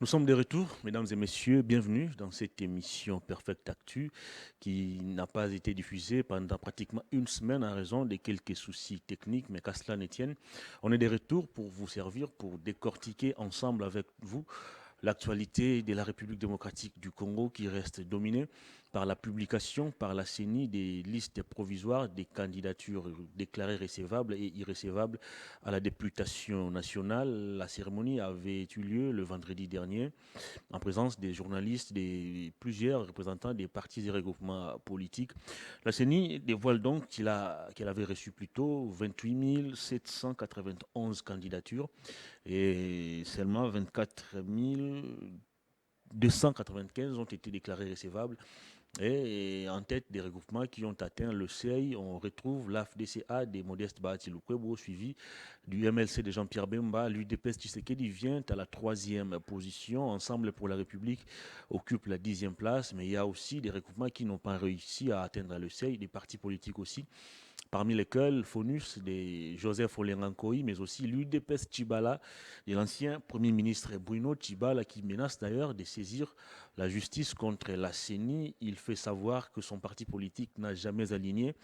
Nous sommes de retour, mesdames et messieurs, bienvenue dans cette émission Perfect Actu qui n'a pas été diffusée pendant pratiquement une semaine en raison de quelques soucis techniques, mais qu'à cela ne tienne, on est de retour pour vous servir, pour décortiquer ensemble avec vous l'actualité de la République démocratique du Congo qui reste dominée par la publication par la CENI des listes provisoires des candidatures déclarées recevables et irrécevables à la députation nationale. La cérémonie avait eu lieu le vendredi dernier en présence des journalistes, des plusieurs représentants des partis et regroupements politiques. La CENI dévoile donc qu'elle avait reçu plutôt 28 791 candidatures et seulement 24 295 ont été déclarées recevables. Et en tête des regroupements qui ont atteint le seuil, on retrouve l'AFDCA des Modestes Bahati Lukwebo, suivi du MLC de Jean-Pierre Bemba. L'UDPS Tshisekedi vient à la troisième position. Ensemble pour la République occupe la 10e place. Mais il y a aussi des regroupements qui n'ont pas réussi à atteindre le seuil, des partis politiques aussi, parmi lesquels FONUS de Joseph Olengankoi, mais aussi l'UDPS Tchibala de l'ancien Premier ministre Bruno Tchibala, qui menace d'ailleurs de saisir la justice contre la CENI. Il fait savoir que son parti politique n'a jamais aligné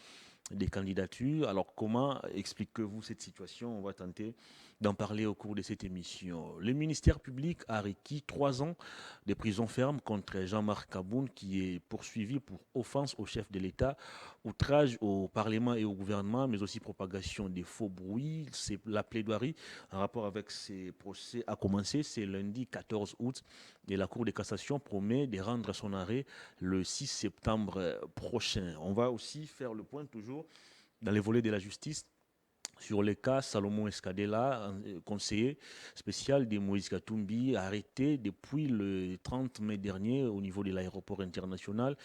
des candidatures. Alors comment expliquez-vous cette situation? On va tenter d'en parler au cours de cette émission. Le ministère public a requis 3 ans de prison ferme contre Jean-Marc Kaboun qui est poursuivi pour offense au chef de l'État, outrage au Parlement et au gouvernement, mais aussi propagation des faux bruits. C'est la plaidoirie en rapport avec ces procès a commencé. C'est lundi 14 août et la Cour de cassation promet de rendre son arrêt le 6 septembre prochain. On va aussi faire le point toujours dans les volets de la justice sur le cas Salomon Escadella, conseiller spécial de Moïse Katumbi, arrêté depuis le 30 mai dernier au niveau de l'aéroport international,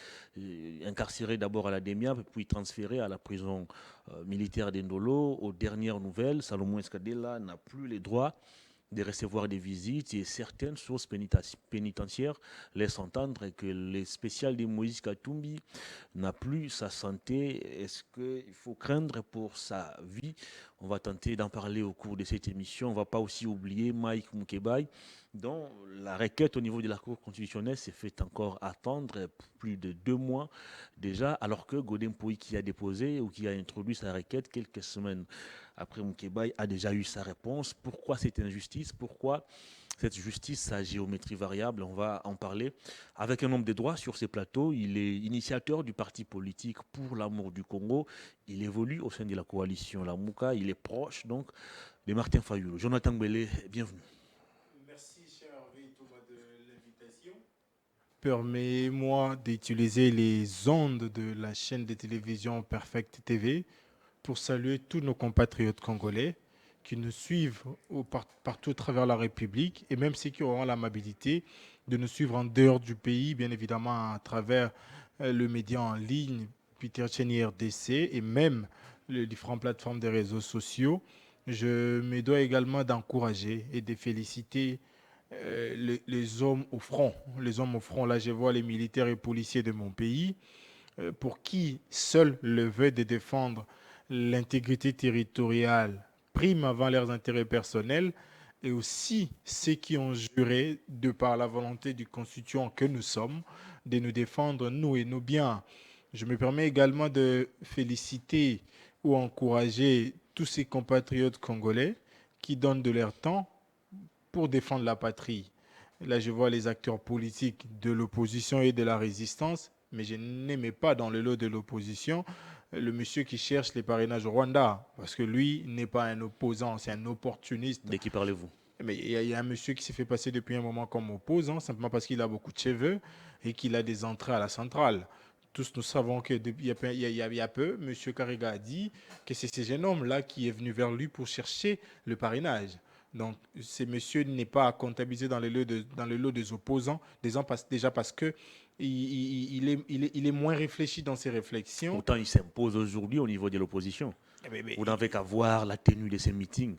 incarcéré d'abord à la DEMIAP, puis transféré à la prison militaire d'Endolo. Aux dernières nouvelles, Salomon Escadella n'a plus les droits de recevoir des visites et certaines sources pénitentiaires laissent entendre que le spécial de Moïse Katumbi n'a plus sa santé. Est-ce qu'il faut craindre pour sa vie? On va tenter d'en parler au cours de cette émission. On ne va pas aussi oublier Mike Mukebai, dont la requête au niveau de la Cour constitutionnelle s'est fait encore attendre plus de 2 mois déjà, alors que Godin Pouy qui a déposé ou qui a introduit sa requête quelques semaines après Mukebai a déjà eu sa réponse. Pourquoi cette injustice? Pourquoi cette justice à géométrie variable? On va en parler avec un homme de droit sur ces plateaux. Il est initiateur du parti politique Pour l'amour du Congo. Il évolue au sein de la coalition La Mouka. Il est proche donc de Martin Fayulu. Jonathan Belé, bienvenue. Merci, cher Hervé Thomas, de l'invitation. Permets-moi d'utiliser les ondes de la chaîne de télévision Perfect TV pour saluer tous nos compatriotes congolais qui nous suivent partout à travers la République et même ceux qui auront l'amabilité de nous suivre en dehors du pays, bien évidemment à travers le média en ligne Peter Cheney RDC et même les différentes plateformes des réseaux sociaux. Je me dois également d'encourager et de féliciter les hommes au front. Les hommes au front, là je vois les militaires et policiers de mon pays, pour qui seul le vœu de défendre l'intégrité territoriale prime avant leurs intérêts personnels, et aussi ceux qui ont juré, de par la volonté du constituant que nous sommes, de nous défendre, nous et nos biens. Je me permets également de féliciter ou encourager tous ces compatriotes congolais qui donnent de leur temps pour défendre la patrie. Là, je vois les acteurs politiques de l'opposition et de la résistance, mais je n'aimais pas dans le lot de l'opposition le monsieur qui cherche les parrainages au Rwanda, parce que lui n'est pas un opposant, c'est un opportuniste. De qui parlez-vous? Mais il y a un monsieur qui s'est fait passer depuis un moment comme opposant, simplement parce qu'il a beaucoup de cheveux et qu'il a des entrées à la centrale. Tous nous savons que depuis, il y a peu, M. Kariga a dit que c'est ce jeune homme-là qui est venu vers lui pour chercher le parrainage. Donc, ce monsieur n'est pas comptabilisé dans le lot des opposants, déjà parce que il est moins réfléchi dans ses réflexions. Pourtant, il s'impose aujourd'hui au niveau de l'opposition. Mais, mais- Vous n'avez qu'à voir la tenue de ces meetings.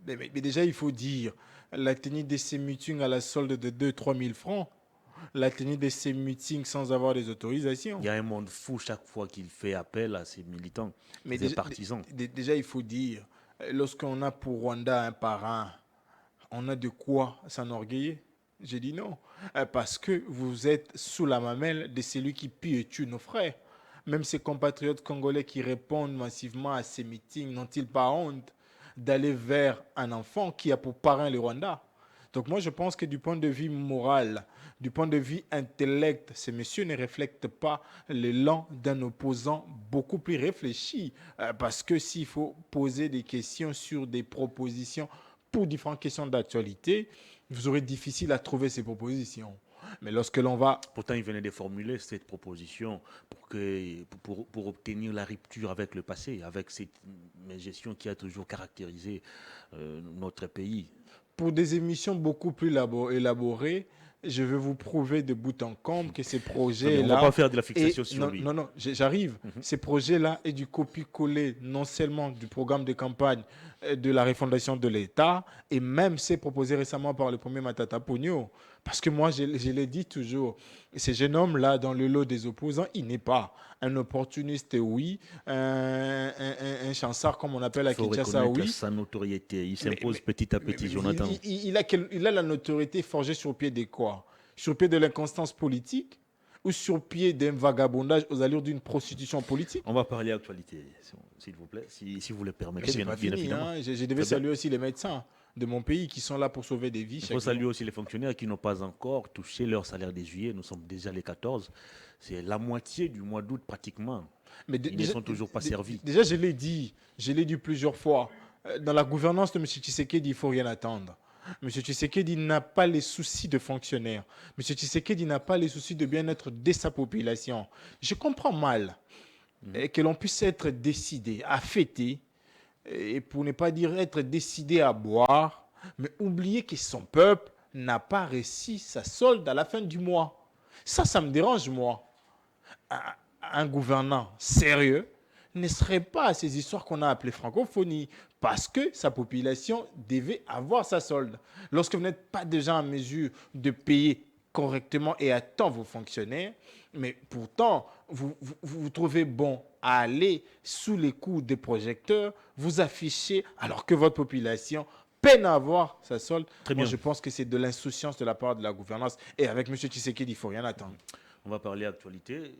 mais déjà, il faut dire, la tenue de ces meetings à la solde de 2 000 à 3 000 francs, la tenue de ces meetings sans avoir des Il autorisations. y a un monde fou chaque fois qu'il fait appel à ses militants, Mais ses déjà, partisans. déjà, il faut dire, lorsqu'on a pour Rwanda un parrain, on a de quoi s'enorgueillir. J'ai dit non. Parce que vous êtes sous la mamelle de celui qui pille et tue nos frères. Même ces compatriotes congolais qui répondent massivement à ces meetings, n'ont-ils pas honte d'aller vers un enfant qui a pour parrain le Rwanda? Donc moi, je pense que du point de vue moral, du point de vue intellect, ces messieurs ne reflètent pas l'élan d'un opposant beaucoup plus réfléchi. Parce que s'il faut poser des questions sur des propositions pour différentes questions d'actualité, vous aurez difficile à trouver ces propositions. Mais lorsque l'on va... Pourtant, il venait de formuler cette proposition pour obtenir la rupture avec le passé, avec cette gestion qui a toujours caractérisé notre pays. Pour des émissions beaucoup plus élaborées, je vais vous prouver de bout en comble que ces projets-là... On ne va pas faire de la fixation sur non, lui. Non, j'arrive. Ces projets-là est du copier-coller non seulement du programme de campagne de la refondation de l'État, et même c'est proposé récemment par le premier Matata Pogno. Parce que moi, je l'ai dit toujours, ce jeune homme-là, dans le lot des opposants, il n'est pas un opportuniste, oui, un chansard, comme on appelle à Kinshasa, oui. Sa notoriété, il s'impose petit à petit, Jonathan. Il a la notoriété forgée sur pied de quoi? Sur pied de l'inconstance politique ou sur pied d'un vagabondage aux allures d'une prostitution politique? On va parler actualité, s'il vous plaît, si vous le permettez, bien évidemment. Hein. Je devais saluer aussi les médecins de mon pays qui sont là pour sauver des vies. Il faut saluer aussi les fonctionnaires qui n'ont pas encore touché leur salaire de juillet. Nous sommes déjà les 14. C'est la moitié du mois d'août pratiquement. Mais ils ne sont toujours pas servis. Déjà, je l'ai dit plusieurs fois. Dans la gouvernance de M. Tshisekedi, il ne faut rien attendre. M. Tshisekedi n'a pas les soucis de fonctionnaires. M. Tshisekedi n'a pas les soucis de bien-être de sa population. Je comprends mal que l'on puisse être décidé à fêter, et pour ne pas dire être décidé à boire, mais oublier que son peuple n'a pas réussi sa solde à la fin du mois. Ça me dérange, moi. Un gouvernant sérieux ne serait pas à ces histoires qu'on a appelées francophonie, parce que sa population devait avoir sa solde. Lorsque vous n'êtes pas déjà en mesure de payer correctement et à temps vos fonctionnaires, mais pourtant, vous trouvez bon à aller sous les coups des projecteurs, vous afficher alors que votre population peine à avoir sa solde. Moi, je pense que c'est de l'insouciance de la part de la gouvernance. Et avec M. Tshisekedi, il ne faut rien attendre. On va parler actualité.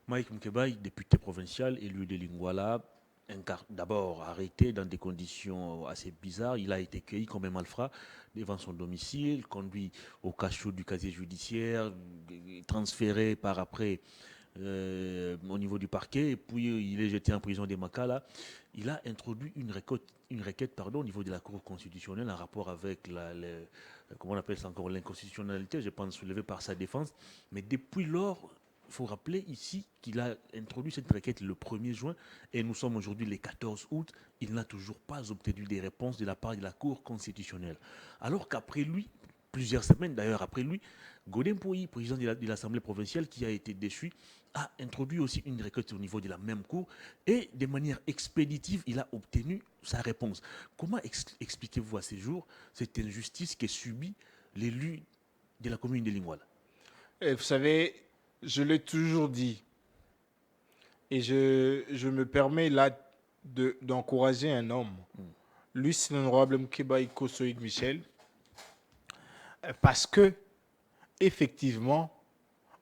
Mike Moukebaï, député provincial, élu de Lingwala, d'abord arrêté dans des conditions assez bizarres. Il a été cueilli comme un malfrat devant son domicile, conduit au cachot du casier judiciaire, transféré par après au niveau du parquet, et puis il est jeté en prison des Makala. Il a introduit une requête au niveau de la Cour constitutionnelle en rapport avec comment on appelle ça encore, l'inconstitutionnalité, je pense, soulevée par sa défense. Mais depuis lors, il faut rappeler ici qu'il a introduit cette requête le 1er juin et nous sommes aujourd'hui le 14 août. Il n'a toujours pas obtenu des réponses de la part de la Cour constitutionnelle. Alors qu'après lui, plusieurs semaines d'ailleurs après lui, Godin Pouy, président de l'Assemblée provinciale qui a été déchu, a introduit aussi une requête au niveau de la même Cour et de manière expéditive, il a obtenu sa réponse. Comment expliquez-vous à ces jours cette injustice qu'est subie l'élu de la commune de Lingwala? Vous savez, je l'ai toujours dit, et je me permets là d'encourager un homme. Lui, c'est l'honorable Moukebaï Kosoïd Michel, parce que, effectivement,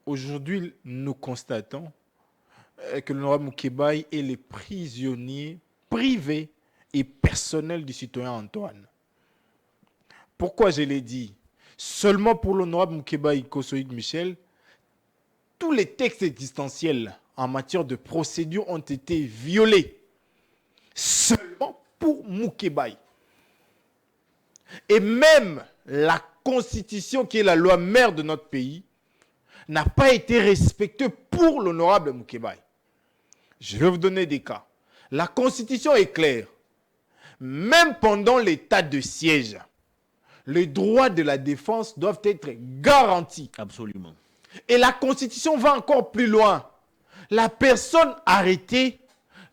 aujourd'hui, nous constatons que l'honorable Moukebaï est le prisonnier privé et personnel du citoyen Antoine. Pourquoi je l'ai dit? Seulement pour l'honorable Moukebaï Kosoïd Michel, tous les textes existentiels en matière de procédure ont été violés. Seulement pour Moukebaï. Et même la Constitution, qui est la loi mère de notre pays, n'a pas été respectée pour l'honorable Moukebaï. Je vais vous donner des cas. La Constitution est claire. Même pendant l'état de siège, les droits de la défense doivent être garantis. Absolument. Et la Constitution va encore plus loin. La personne arrêtée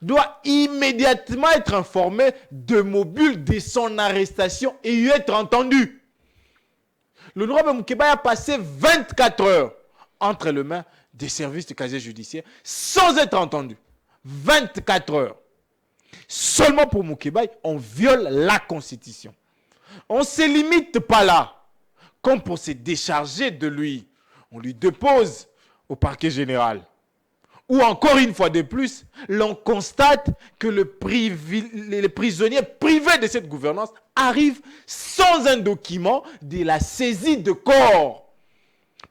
doit immédiatement être informée de mobile de son arrestation et y être entendue. L'honorable Moukebaï a passé 24 heures entre les mains des services de casier judiciaire sans être entendu. 24 heures. Seulement pour Moukebaï, on viole la Constitution. On ne se limite pas là. comme pour se décharger de lui, on lui dépose au parquet général. Ou encore une fois de plus, l'on constate que les prisonniers privés de cette gouvernance arrivent sans un document de la saisie de corps.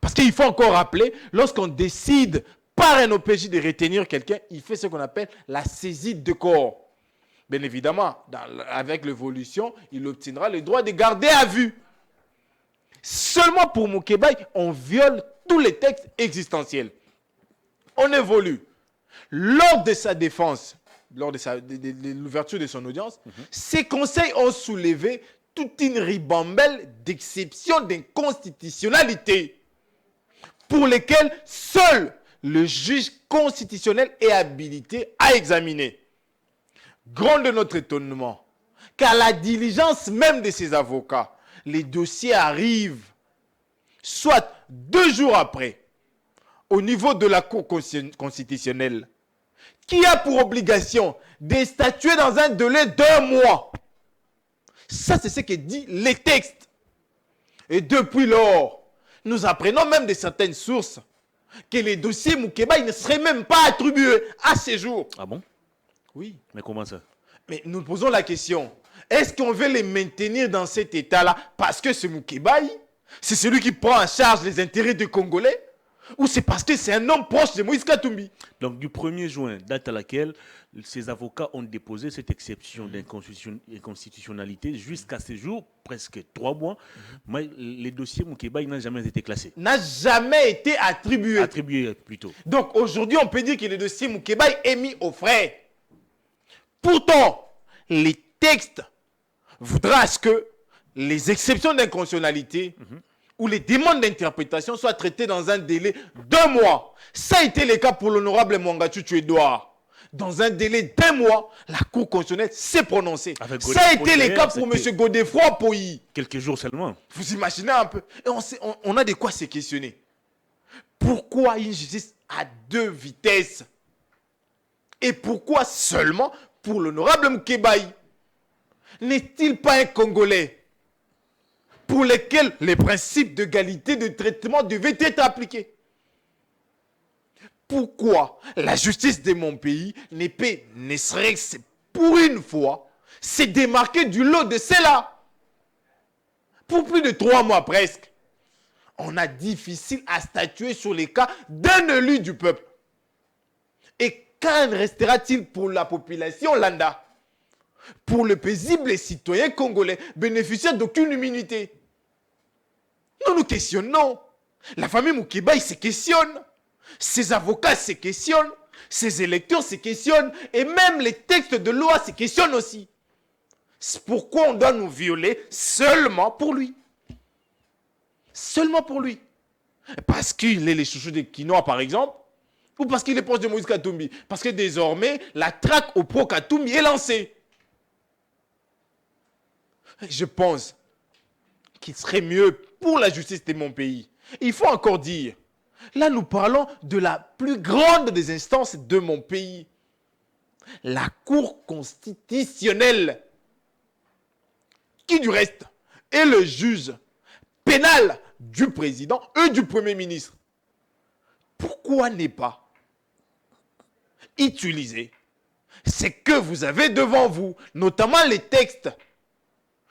Parce qu'il faut encore rappeler, lorsqu'on décide par un OPJ de retenir quelqu'un, il fait ce qu'on appelle la saisie de corps. Bien évidemment, avec l'évolution, il obtiendra le droit de garder à vue. Seulement pour Moukébaï, on viole tous les textes existentiels. On évolue. Lors de sa défense, lors de l'ouverture de son audience, ses conseils ont soulevé toute une ribambelle d'exceptions d'inconstitutionnalité pour lesquelles seul le juge constitutionnel est habilité à examiner. Grand de notre étonnement, qu'à la diligence même de ses avocats, les dossiers arrivent, soit 2 jours après, au niveau de la Cour constitutionnelle, qui a pour obligation de statuer dans un délai d'1 mois. Ça, c'est ce que dit les textes. Et depuis lors, nous apprenons même de certaines sources que les dossiers Moukébaï ne seraient même pas attribués à ce jour. Ah bon? Oui. Mais comment ça? Mais nous posons la question, est-ce qu'on veut les maintenir dans cet état-là parce que ce Moukébaï, c'est celui qui prend en charge les intérêts des Congolais? Ou c'est parce que c'est un homme proche de Moïse Katumbi? Donc du 1er juin, date à laquelle ces avocats ont déposé cette exception d'inconstitutionnalité, jusqu'à ce jour, presque 3 mois, mais les dossiers Moukébaï n'ont jamais été classés. N'a jamais été attribué. Attribués plutôt. Donc aujourd'hui, on peut dire que le dossier Moukébaï est mis au frais. Pourtant, les textes voudraient à ce que les exceptions d'inconstitutionnalité ou les demandes d'interprétation soient traitées dans un délai d'1 mois. Ça a été le cas pour l'honorable Mwangachuchu Edouard. Dans un délai d'1 mois, la Cour constitutionnelle s'est prononcée. Ça a été le cas pour M. Godefroy Poyi. Quelques jours seulement. Vous imaginez un peu? Et on a de quoi se questionner. Pourquoi une justice à 2 vitesses? Et pourquoi seulement pour l'honorable Moukébaï? N'est-il pas un Congolais pour lequel les principes d'égalité de traitement devaient être appliqués? Pourquoi la justice de mon pays ne peut, ne serait-ce pour une fois, se démarquer du lot de cela? Pour plus de 3 mois presque, on a difficile à statuer sur les cas d'un élu du peuple. Et qu'en restera-t-il pour la population lambda? Pour le paisible citoyen congolais bénéficiaire d'aucune immunité? Nous nous questionnons. La famille Moukébaï se questionne. Ses avocats se questionnent. Ses électeurs se questionnent. Et même les textes de loi se questionnent aussi. C'est pourquoi on doit nous violer seulement pour lui. Seulement pour lui. Parce qu'il est le chouchou de Kinoa, par exemple. Ou parce qu'il est proche de Moïse Katumbi. Parce que désormais, la traque au pro-Katumbi est lancée. Je pense qu'il serait mieux pour la justice de mon pays. Il faut encore dire, là nous parlons de la plus grande des instances de mon pays. La Cour constitutionnelle, qui du reste est le juge pénal du président et du Premier ministre. Pourquoi ne pas utiliser ce que vous avez devant vous, notamment les textes,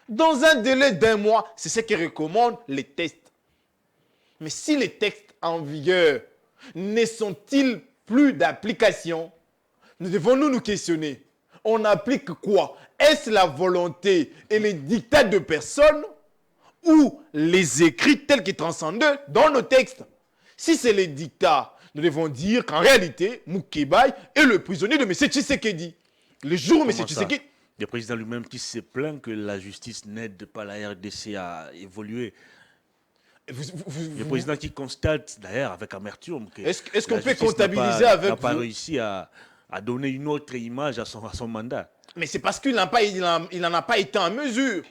dans un délai d'1 mois? C'est ce que recommandent les textes. Mais si les textes en vigueur ne sont-ils plus d'application, nous devons nous questionner. On applique quoi? Est-ce la volonté et les dictats de personnes ou les écrits tels qu'ils transcendent dans nos textes? Si c'est les dictats, nous devons dire qu'en réalité, Moukébaï est le prisonnier de M. Tshisekedi. Le jour où M. Tshisekedi... Le président lui-même qui se plaint que la justice n'aide pas la RDC à évoluer. Le président qui constate d'ailleurs avec amertume que est-ce qu'on peut comptabiliser avec n'a pas réussi à donner une autre image à son mandat. Mais c'est parce qu'il n'en a pas été en mesure.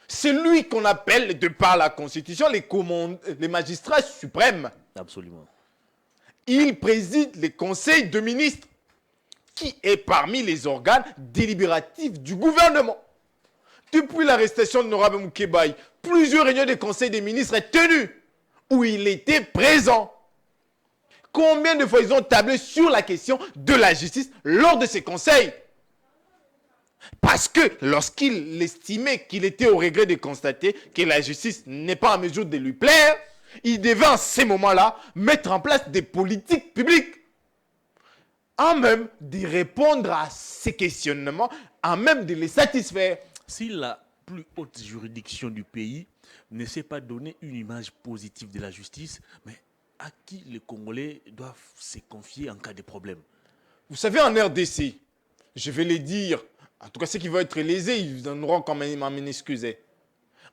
C'est lui qu'on appelle, de par la Constitution, les magistrats suprêmes. Absolument. Il préside le Conseil de ministres, qui est parmi les organes délibératifs du gouvernement. Depuis l'arrestation de Honorable Moukébaï, plusieurs réunions du Conseil des ministres sont tenues où il était présent. Combien de fois ils ont tablé sur la question de la justice lors de ces conseils? Parce que lorsqu'il estimait qu'il était au regret de constater que la justice n'est pas en mesure de lui plaire, il devait en ces moments-là mettre en place des politiques publiques, en même de répondre à ces questionnements, en même de les satisfaire. Si la plus haute juridiction du pays ne sait pas donner une image positive de la justice, mais à qui les Congolais doivent se confier en cas de problème? Vous savez, en RDC, je vais les dire, en tout cas ceux qui vont être lésés, ils en auront quand même à m'en excuser.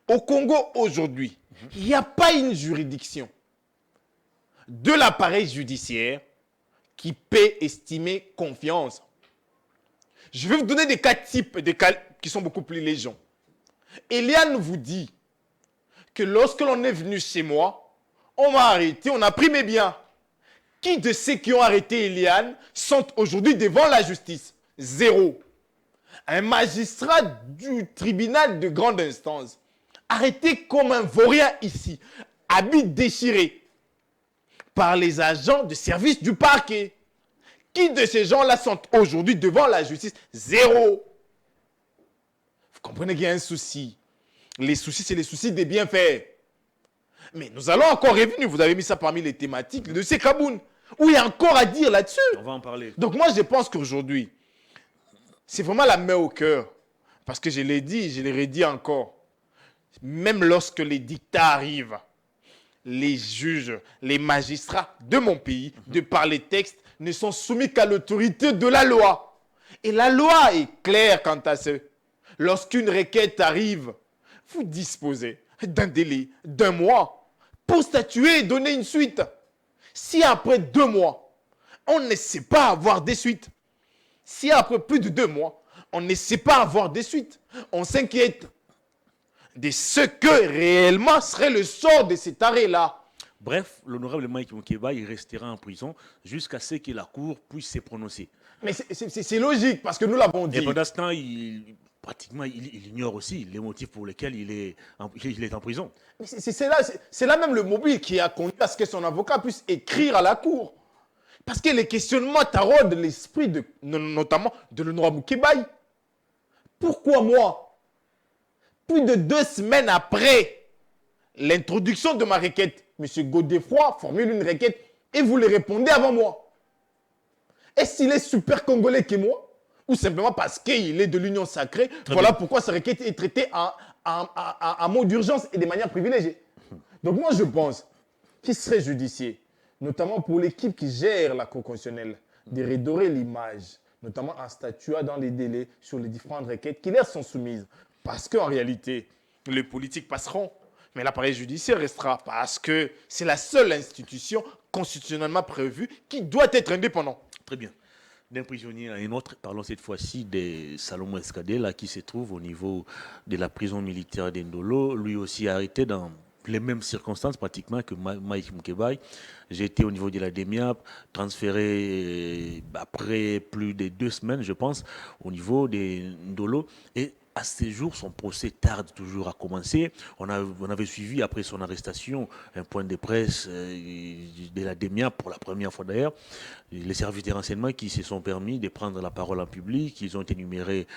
Au Congo, aujourd'hui, il n'y a pas une juridiction de l'appareil judiciaire qui peut estimer confiance. Je vais vous donner des cas types, des cas qui sont beaucoup plus légers. Eliane vous dit que lorsque l'on est venu chez moi, on m'a arrêté, on a pris mes biens. Qui de ceux qui ont arrêté Eliane sont aujourd'hui devant la justice? Zéro. Un magistrat du tribunal de grande instance, arrêté comme un vaurien ici, habit déchiré par les agents de service du parquet. Qui de ces gens-là sont aujourd'hui devant la justice? Zéro. Vous comprenez qu'il y a un souci. Les soucis, c'est les soucis des bienfaits. Mais nous allons encore revenir. Vous avez mis ça parmi les thématiques. Le dossier Kaboun, où il y a encore à dire là-dessus. On va en parler. Donc moi, je pense qu'aujourd'hui, c'est vraiment la main au cœur. Parce que je l'ai dit, je l'ai redit encore. Même lorsque les dictats arrivent, les juges, les magistrats de mon pays, de par les textes, ne sont soumis qu'à l'autorité de la loi. Et la loi est claire quant à ce. Lorsqu'une requête arrive, vous disposez d'un délai d'un mois pour statuer et donner une suite. Si après 2 mois, on ne sait pas avoir des suites, si après plus de 2 mois, on ne sait pas avoir des suites, on s'inquiète de ce que réellement serait le sort de cet arrêt-là. Bref, l'honorable Mike Moukéba, il restera en prison jusqu'à ce que la Cour puisse se prononcer. Mais c'est logique, parce que nous l'avons dit. Et pendant ce temps, pratiquement, il ignore aussi les motifs pour lesquels il est en prison. Mais c'est là même le mobile qui a conduit à ce que son avocat puisse écrire à la Cour. Parce que les questionnements taraudent l'esprit, notamment de l'honorable Moukébaï. Pourquoi moi, plus de 2 semaines après l'introduction de ma requête, M. Godefroy formule une requête et vous les répondez avant moi? Est-ce qu'il est super congolais que moi? Ou simplement parce qu'il est de l'union sacrée? Voilà pourquoi sa requête est traitée en mot d'urgence et de manière privilégiée. Donc moi je pense qu'il serait judicieux, notamment pour l'équipe qui gère la Cour constitutionnelle, de redorer l'image, notamment en statuant dans les délais sur les différentes requêtes qui leur sont soumises. Parce qu'en réalité, les politiques passeront, mais l'appareil judiciaire restera parce que c'est la seule institution constitutionnellement prévue qui doit être indépendante. Très bien. D'un prisonnier à un autre, parlons cette fois-ci de Salomon Escadé, qui se trouve au niveau de la prison militaire d'Indolo, lui aussi arrêté dans les mêmes circonstances pratiquement que Mike Moukébaï. J'ai été au niveau de la DEMIAP, transféré après plus de 2 semaines, je pense, au niveau de Ndolo. Et à ce jour, son procès tarde toujours à commencer. On avait suivi, après son arrestation, un point de presse de la DEMIAP pour la première fois d'ailleurs. Les services de renseignement qui se sont permis de prendre la parole en public. Ils ont énuméré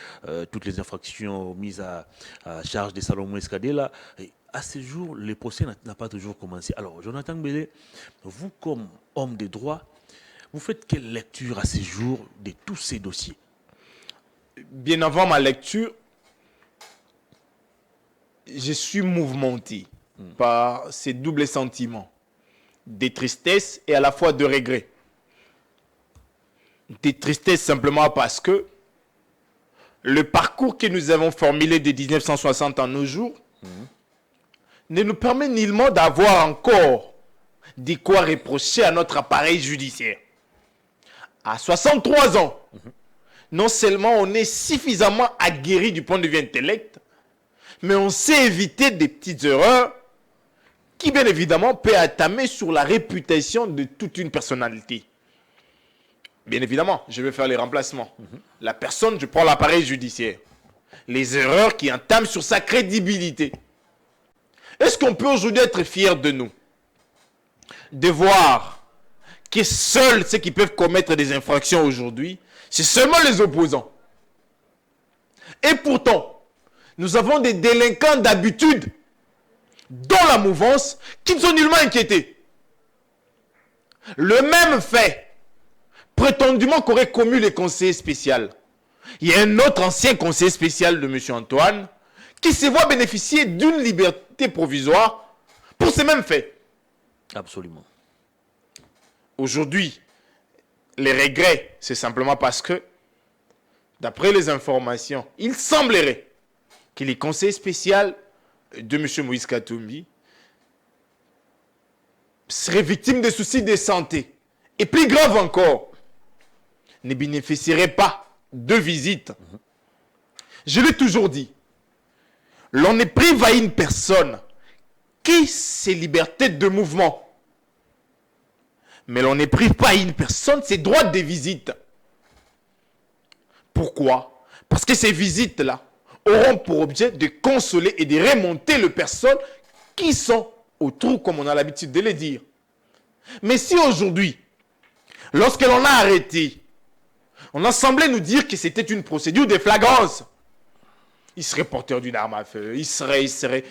toutes les infractions mises à charge de Salomon Escadé. À ce jour, le procès n'a pas toujours commencé. Alors, Jonathan Gbele, vous, comme homme de droit, vous faites quelle lecture à ce jour de tous ces dossiers? Bien avant ma lecture, je suis mouvementé par ces doubles sentiments, de tristesse et à la fois de regret. De tristesse simplement parce que le parcours que nous avons formulé de 1960 à nos jours ne nous permet nullement d'avoir encore de quoi reprocher à notre appareil judiciaire. À 63 ans, non seulement on est suffisamment aguerri du point de vue intellect, mais on sait éviter des petites erreurs qui, bien évidemment, peuvent attamer sur la réputation de toute une personnalité. Bien évidemment, je vais faire les remplacements. La personne, je prends l'appareil judiciaire. les erreurs qui entament sur sa crédibilité. Est-ce qu'on peut aujourd'hui être fier de nous? De voir que seuls ceux qui peuvent commettre des infractions aujourd'hui, c'est seulement les opposants. Et pourtant, nous avons des délinquants d'habitude dans la mouvance qui ne sont nullement inquiétés. Le même fait, prétendument qu'aurait commis les conseillers spéciaux. Il y a un autre ancien conseiller spécial de M. Antoine qui se voit bénéficier d'une liberté provisoire pour ces mêmes faits. Absolument. Aujourd'hui, les regrets, c'est simplement parce que, d'après les informations, il semblerait que les conseillers spéciaux de M. Moïse Katumbi seraient victimes de soucis de santé. Et plus grave encore, ne bénéficieraient pas de visites. Je l'ai toujours dit, l'on ne prive à une personne qui ses libertés de mouvement. Mais l'on ne prive pas à une personne ses droits de visite. Pourquoi? Parce que ces visites-là auront pour objet de consoler et de remonter les personnes qui sont au trou, comme on a l'habitude de le dire. Mais si aujourd'hui, lorsque l'on a arrêté, on a semblé nous dire que c'était une procédure de flagrance, il serait porteur d'une arme à feu, il serait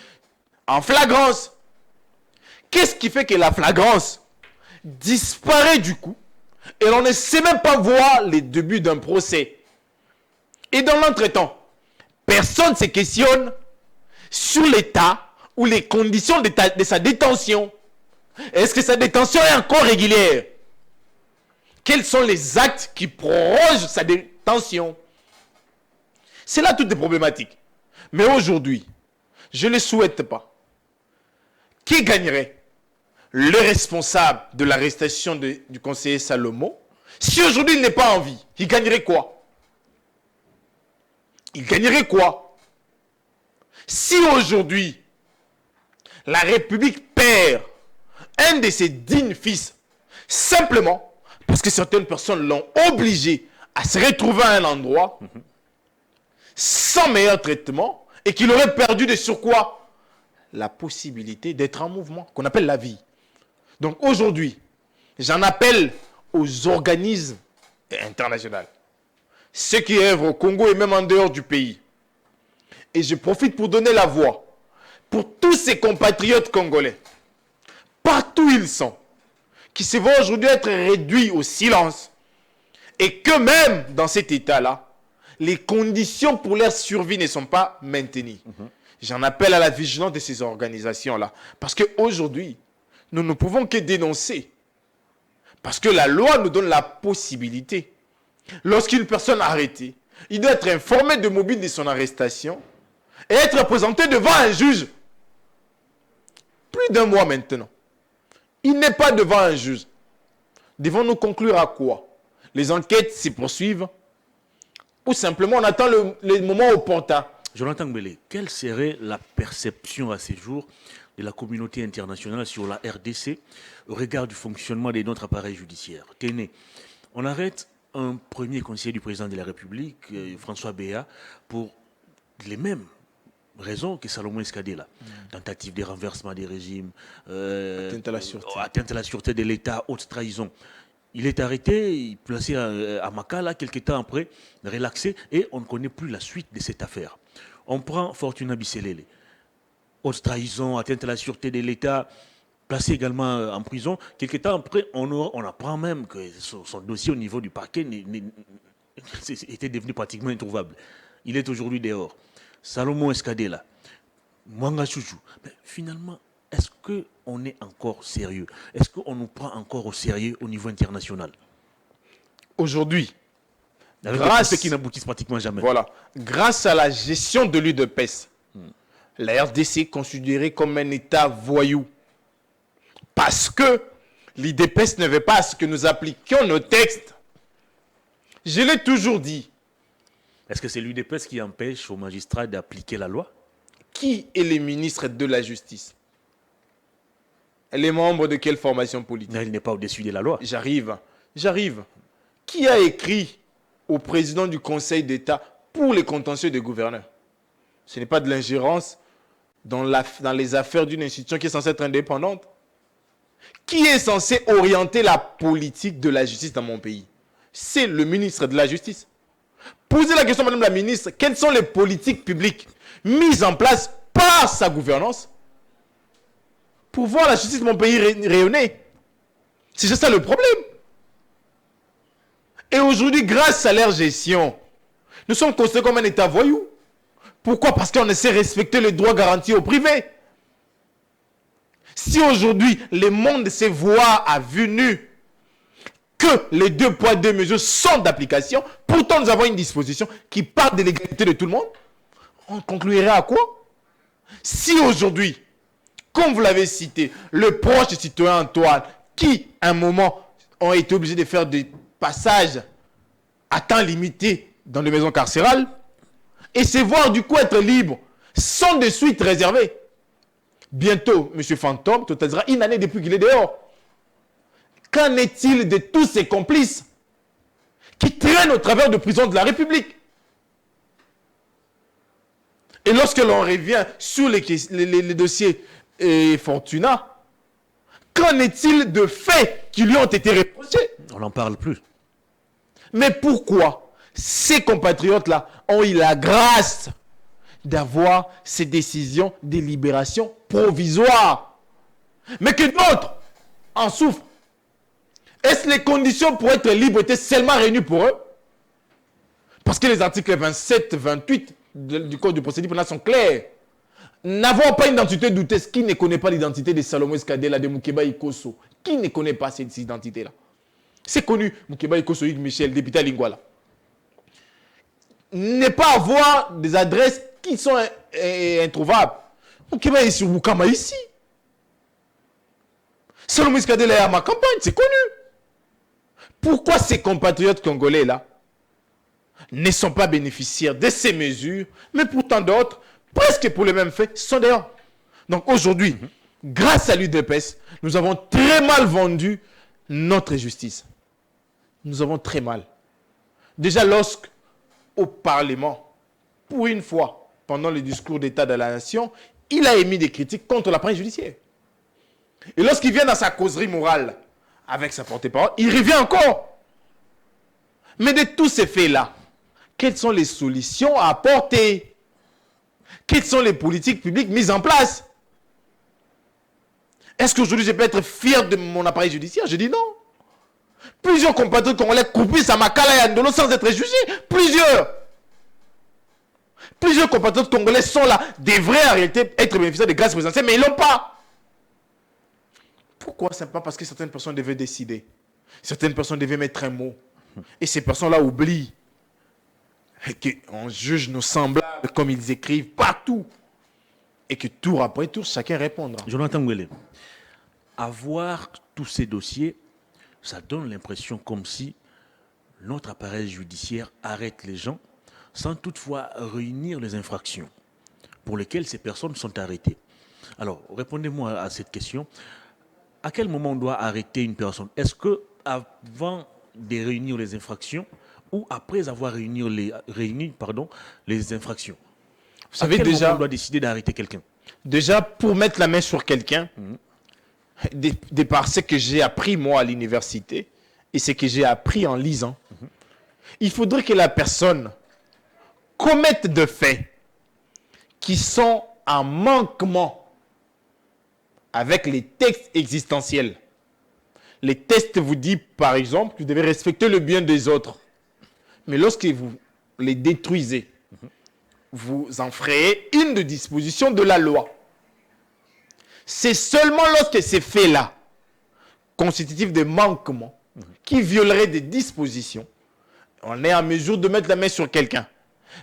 en flagrance. Qu'est-ce qui fait que la flagrance disparaît du coup et l'on ne sait même pas voir les débuts d'un procès? Et dans l'entretemps, personne ne se questionne sur l'état ou les conditions de sa détention. Est-ce que sa détention est encore régulière? Quels sont les actes qui prorogent sa détention? C'est là toutes les problématiques. Mais aujourd'hui, je ne le souhaite pas. Qui gagnerait? Le responsable de l'arrestation du conseiller Salomon, si aujourd'hui il n'est pas en vie, il gagnerait quoi? Il gagnerait quoi? Si aujourd'hui, la République perd un de ses dignes fils, simplement parce que certaines personnes l'ont obligé à se retrouver à un endroit sans meilleur traitement et qu'il aurait perdu de surcroît la possibilité d'être en mouvement, qu'on appelle la vie. Donc aujourd'hui, j'en appelle aux organismes internationaux, ceux qui œuvrent au Congo et même en dehors du pays. Et je profite pour donner la voix pour tous ces compatriotes congolais, partout où ils sont, qui se vont aujourd'hui être réduits au silence et que même dans cet état-là, les conditions pour leur survie ne sont pas maintenues. J'en appelle à la vigilance de ces organisations-là. Parce qu'aujourd'hui, nous ne pouvons que dénoncer. Parce que la loi nous donne la possibilité. Lorsqu'une personne est arrêtée, il doit être informé de mobile de son arrestation et être présenté devant un juge. Plus d'un mois maintenant. Il n'est pas devant un juge. Devons-nous conclure à quoi? Les enquêtes se poursuivent ou simplement on attend le moment opportun? Jonathan Gbele, quelle serait la perception à ces jours de la communauté internationale sur la RDC au regard du fonctionnement de notre appareil judiciaire? Tenez, on arrête un premier conseiller du président de la République, François Béat, pour les mêmes raisons que Salomon Escadé là. Tentative de renversement des régimes, atteinte à la sûreté de l'État, haute trahison. Il est arrêté, placé à Makala, quelques temps après, relaxé, et on ne connaît plus la suite de cette affaire. On prend Fortuna Bisselele, haute trahison, atteinte à la sûreté de l'État, placé également en prison. Quelques temps après, on apprend même que son dossier au niveau du parquet était devenu pratiquement introuvable. Il est aujourd'hui dehors. Salomon Escadé là, Mwanga Chouchou. Mais finalement, est-ce qu'on est encore sérieux? Est-ce qu'on nous prend encore au sérieux au niveau international? Aujourd'hui, grâce à ce qui n'aboutissent pratiquement jamais. Voilà. Grâce à la gestion de l'UDPS, la RDC est considérée comme un État voyou. Parce que l'UDPS ne veut pas à ce que nous appliquions nos textes. Je l'ai toujours dit. Est-ce que c'est l'UDPS qui empêche aux magistrats d'appliquer la loi? Qui est le ministre de la Justice? Elle est membre de quelle formation politique? Il n'est pas au-dessus de la loi. J'arrive. Qui a écrit au président du Conseil d'État pour les contentieux des gouverneurs? Ce n'est pas de l'ingérence dans les affaires d'une institution qui est censée être indépendante. Qui est censé orienter la politique de la justice dans mon pays? C'est le ministre de la Justice. Posez la question, madame la ministre, quelles sont les politiques publiques mises en place par sa gouvernance pour voir la justice de mon pays rayonner? C'est juste ça le problème. Et aujourd'hui, grâce à leur gestion, nous sommes considérés comme un État voyou. Pourquoi? Parce qu'on essaie de respecter les droits garantis au privé. Si aujourd'hui, le monde se voit à vue nue que les 2 poids 2 mesures sont d'application, pourtant nous avons une disposition qui parle de l'égalité de tout le monde, on concluirait à quoi? Si aujourd'hui, comme vous l'avez cité, le proche du citoyen Antoine, qui à un moment ont été obligés de faire des passages à temps limité dans les maisons carcérales, et se voir du coup être libre, sans de suite réservé. Bientôt, M. Fantôme totalisera une année depuis qu'il est dehors. Qu'en est-il de tous ces complices qui traînent au travers de prisons de la République? Et lorsque l'on revient sur les dossiers Fortuna, qu'en est-il de faits qui lui ont été reprochés? On n'en parle plus. Mais pourquoi ces compatriotes-là ont eu la grâce d'avoir ces décisions de libération provisoire, mais que d'autres en souffrent? Est-ce que les conditions pour être libre étaient seulement réunies pour eux? Parce que les articles 27, 28 du Code de procédure pénale sont clairs. N'avons pas une identité douteuse. Qui ne connaît pas l'identité de Salomon Skadela, de Moukeba Ikosso? Qui ne connaît pas cette identité-là? C'est connu, Moukeba Ikosso, Hugues Michel, député à Lingwala. Ne pas avoir des adresses qui sont introuvables. Moukeba est sur Moukama ici. Salomon Skadela est à ma campagne, c'est connu. Pourquoi ces compatriotes congolais-là ne sont pas bénéficiaires de ces mesures, mais pourtant d'autres, presque pour les mêmes faits, sont dehors? Donc aujourd'hui, grâce à l'UDPS, nous avons très mal vendu notre justice. Nous avons très mal. Déjà lorsque, au Parlement, pour une fois, pendant le discours d'État de la Nation, il a émis des critiques contre l'appareil judiciaire. Et lorsqu'il vient dans sa causerie morale, avec sa porte-parole, il revient encore. Mais de tous ces faits-là, quelles sont les solutions à apporter? Quelles sont les politiques publiques mises en place? Est-ce qu'aujourd'hui je peux être fier de mon appareil judiciaire? Je dis non. Plusieurs compatriotes congolais croupissent à Makala et à Ndolo sans être jugés. Plusieurs compatriotes congolais sont là, devraient en réalité être bénéficiaires de grâces présidentielles, mais ils ne l'ont pas. Pourquoi? C'est pas parce que certaines personnes devaient décider. Certaines personnes devaient mettre un mot. Et ces personnes-là oublient qu'on juge nos semblables comme ils écrivent partout. Et que tour après tour, chacun répondra. Jonathan Ngwele, avoir tous ces dossiers, ça donne l'impression comme si notre appareil judiciaire arrête les gens sans toutefois réunir les infractions pour lesquelles ces personnes sont arrêtées. Alors, répondez-moi à cette question. À quel moment on doit arrêter une personne? Est-ce que avant de réunir les infractions ou après avoir réuni les infractions? Vous savez, à quel déjà, moment on doit décider d'arrêter quelqu'un? Déjà, pour mettre la main sur quelqu'un, de par ce que j'ai appris moi à l'université et ce que j'ai appris en lisant, il faudrait que la personne commette de faits qui sont en manquement avec les textes existentiels. Les textes vous disent, par exemple, que vous devez respecter le bien des autres. Mais lorsque vous les détruisez, vous en ferez une de disposition de la loi. C'est seulement lorsque ces faits-là, constitutifs de manquement, qui violeraient des dispositions, on est en mesure de mettre la main sur quelqu'un.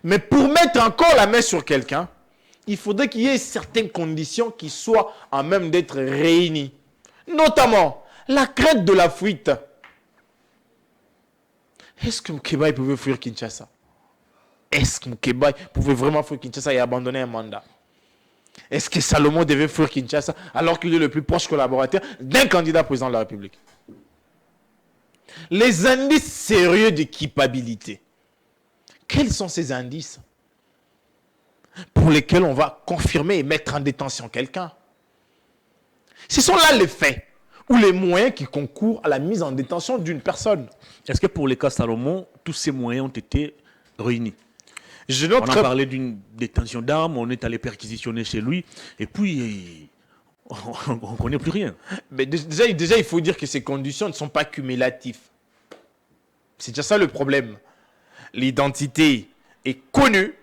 Mais pour mettre encore la main sur quelqu'un, il faudrait qu'il y ait certaines conditions qui soient en même d'être réunies. Notamment, la crainte de la fuite. Est-ce que Moukébaï pouvait fuir Kinshasa? Est-ce que Moukébaï pouvait vraiment fuir Kinshasa et abandonner un mandat? Est-ce que Salomon devait fuir Kinshasa alors qu'il est le plus proche collaborateur d'un candidat président de la République? Les indices sérieux de culpabilité. Quels sont ces indices? pour lesquels on va confirmer et mettre en détention quelqu'un. Ce sont là les faits ou les moyens qui concourent à la mise en détention d'une personne. Est-ce que pour les cas Salomon, tous ces moyens ont été réunis? Je On note a très- parlé d'une détention d'armes, on est allé perquisitionner chez lui, et puis on ne connaît plus rien. Mais déjà, il faut dire que ces conditions ne sont pas cumulatives. C'est déjà ça le problème. L'identité est connue,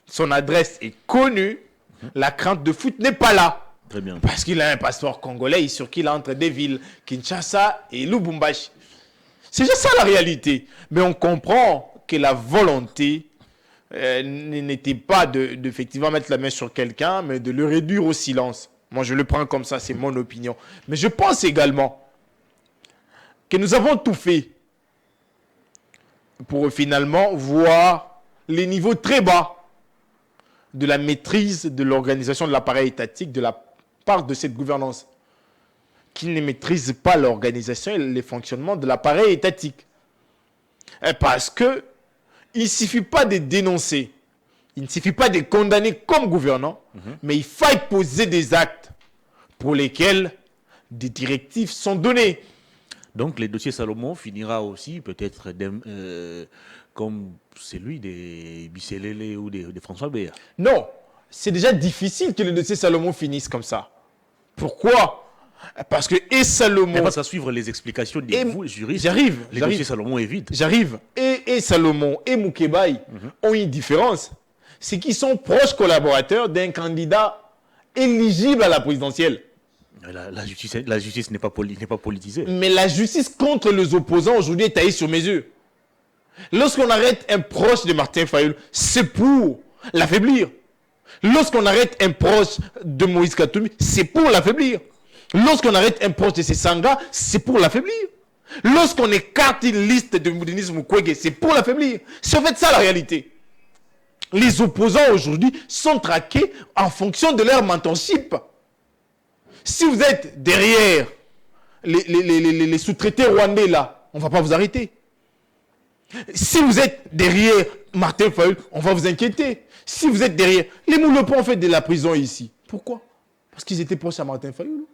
son adresse est connue, la crainte de foot n'est pas là. Très bien. Parce qu'il a un passeport congolais sur qui il entre des villes, Kinshasa et Lubumbashi. C'est juste ça la réalité. Mais on comprend que la volonté n'était pas d'effectivement mettre la main sur quelqu'un, mais de le réduire au silence. Moi, je le prends comme ça, c'est mon opinion. Mais je pense également que nous avons tout fait pour finalement voir les niveaux très bas de la maîtrise de l'organisation de l'appareil étatique de la part de cette gouvernance qui ne maîtrise pas l'organisation et les fonctionnements de l'appareil étatique. Parce que il ne suffit pas de dénoncer, il ne suffit pas de condamner comme gouvernant, mais il faut poser des actes pour lesquels des directives sont données. Donc le dossier Salomon finira aussi peut-être comme celui des Bisselele ou des François Béa. Non, c'est déjà difficile que le dossier Salomon finisse comme ça. Pourquoi? Parce que et Salomon... Mais parce qu'à suivre les explications des vous, juristes, J'arrive. les dossiers Salomon est vide. J'arrive. Et Salomon et Moukébaï ont une différence. C'est qu'ils sont proches collaborateurs d'un candidat éligible à la présidentielle. La justice n'est pas politisée. Mais la justice contre les opposants aujourd'hui est taillée sur mesure. Lorsqu'on arrête un proche de Martin Fayoul, c'est pour l'affaiblir. Lorsqu'on arrête un proche de Moïse Katoumi, c'est pour l'affaiblir. Lorsqu'on arrête un proche de Sesanga, c'est pour l'affaiblir. Lorsqu'on écarte une liste de Moudenis Mukwege, c'est pour l'affaiblir. C'est en fait ça la réalité. Les opposants aujourd'hui sont traqués en fonction de leur mentorship. Si vous êtes derrière les sous-traités rwandais là, on ne va pas vous arrêter. Si vous êtes derrière Martin Fayoul, on va vous inquiéter. Si vous êtes derrière... Les Moulepons ont fait de la prison ici. Pourquoi? Parce qu'ils étaient proches à Martin Fayoul.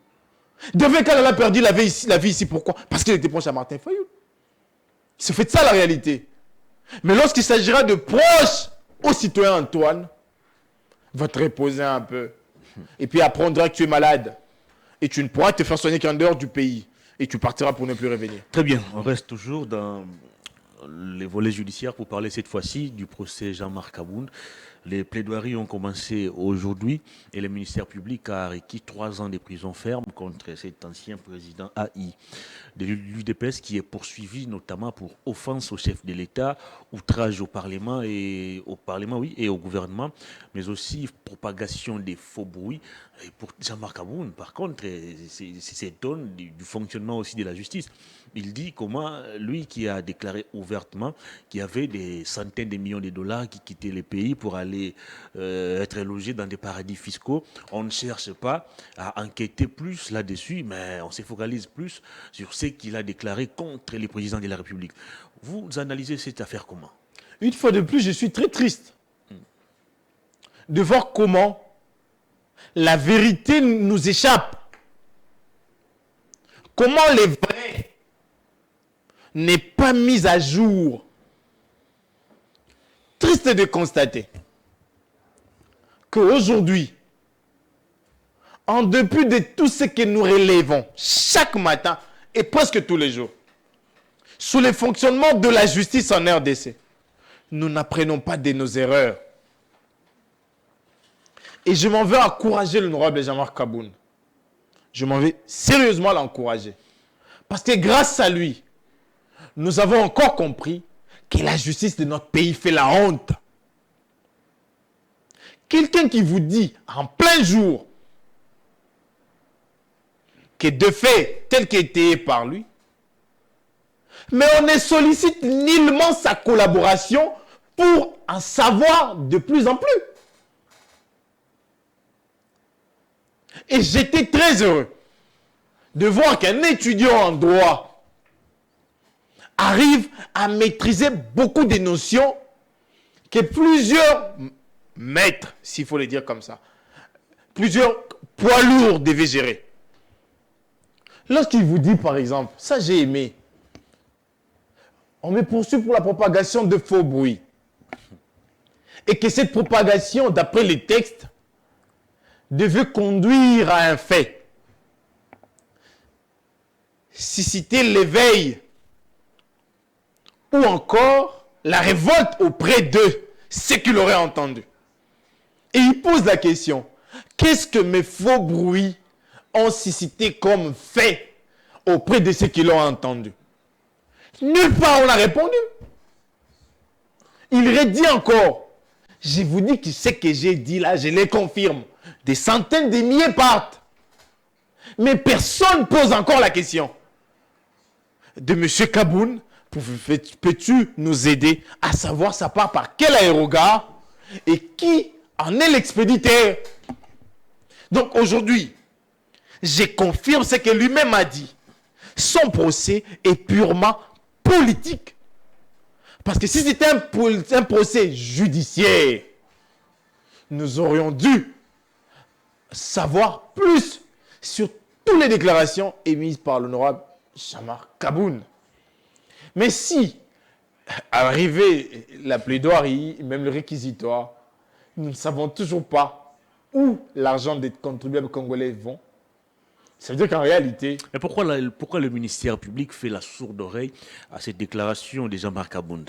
Devin Kalala a perdu la vie ici. Pourquoi? Parce qu'il était proche à Martin Fayoul. C'est fait ça la réalité. Mais lorsqu'il s'agira de proches au citoyen Antoine, va te reposer un peu. Et puis apprendra que tu es malade. Et tu ne pourras te faire soigner qu'en dehors du pays. Et tu partiras pour ne plus revenir. Très bien, on reste toujours dans les volets judiciaires pour parler cette fois-ci du procès Jean-Marc Aboun. Les plaidoiries ont commencé aujourd'hui et le ministère public a requis 3 ans de prison ferme contre cet ancien président AI de l'UDPS qui est poursuivi notamment pour offense au chef de l'État, outrage au Parlement et au gouvernement, mais aussi propagation des faux bruits. Et pour Jean-Marc Aboun, par contre, s'étonne du fonctionnement aussi de la justice. Il dit comment lui qui a déclaré ouvertement qu'il y avait des centaines de millions de dollars qui quittaient les pays pour aller être logés dans des paradis fiscaux. On ne cherche pas à enquêter plus là-dessus, mais on se focalise plus sur ce qu'il a déclaré contre les présidents de la République. Vous analysez cette affaire comment? Une fois de plus, je suis très triste de voir comment la vérité nous échappe. Comment les vrais n'est pas mis à jour. Triste de constater qu'aujourd'hui, en dépit de tout ce que nous relevons chaque matin et presque tous les jours, sous le fonctionnement de la justice en RDC, nous n'apprenons pas de nos erreurs. Et je m'en veux encourager l'honorable Jean-Marc Aboun. Je m'en vais sérieusement l'encourager. Parce que grâce à lui, nous avons encore compris que la justice de notre pays fait la honte. Quelqu'un qui vous dit en plein jour que de fait, tel qu'était par lui, mais on ne sollicite nullement sa collaboration pour en savoir de plus en plus. Et j'étais très heureux de voir qu'un étudiant en droit arrive à maîtriser beaucoup de notions que plusieurs maîtres, s'il faut le dire comme ça. Plusieurs poids lourds devaient gérer. Lorsqu'il vous dit, par exemple, ça j'ai aimé, on me poursuit pour la propagation de faux bruits. Et que cette propagation, d'après les textes, devait conduire à un fait. Susciter l'éveil ou encore la révolte auprès d'eux, ce qu'il aurait entendu. Et il pose la question, qu'est-ce que mes faux bruits ont suscité comme fait auprès de ceux qui l'ont entendu? Nulle part on a répondu. Il redit encore, je vous dis que ce que j'ai dit là, je les confirme. Des centaines de milliers partent. Mais personne ne pose encore la question. De M. Kaboun, peux-tu nous aider à savoir ça part par quel aérogare et qui en est l'expéditeur? Donc aujourd'hui, je confirme ce que lui-même a dit. Son procès est purement politique. Parce que si c'était un procès judiciaire, nous aurions dû savoir plus sur toutes les déclarations émises par l'honorable Jean-Marc Kaboun. Mais si, arrivé la plaidoirie, même le réquisitoire, nous ne savons toujours pas où l'argent des contribuables congolais vont, ça veut dire qu'en réalité... Mais pourquoi le ministère public fait la sourde oreille à cette déclaration de Jean-Marc Kaboun,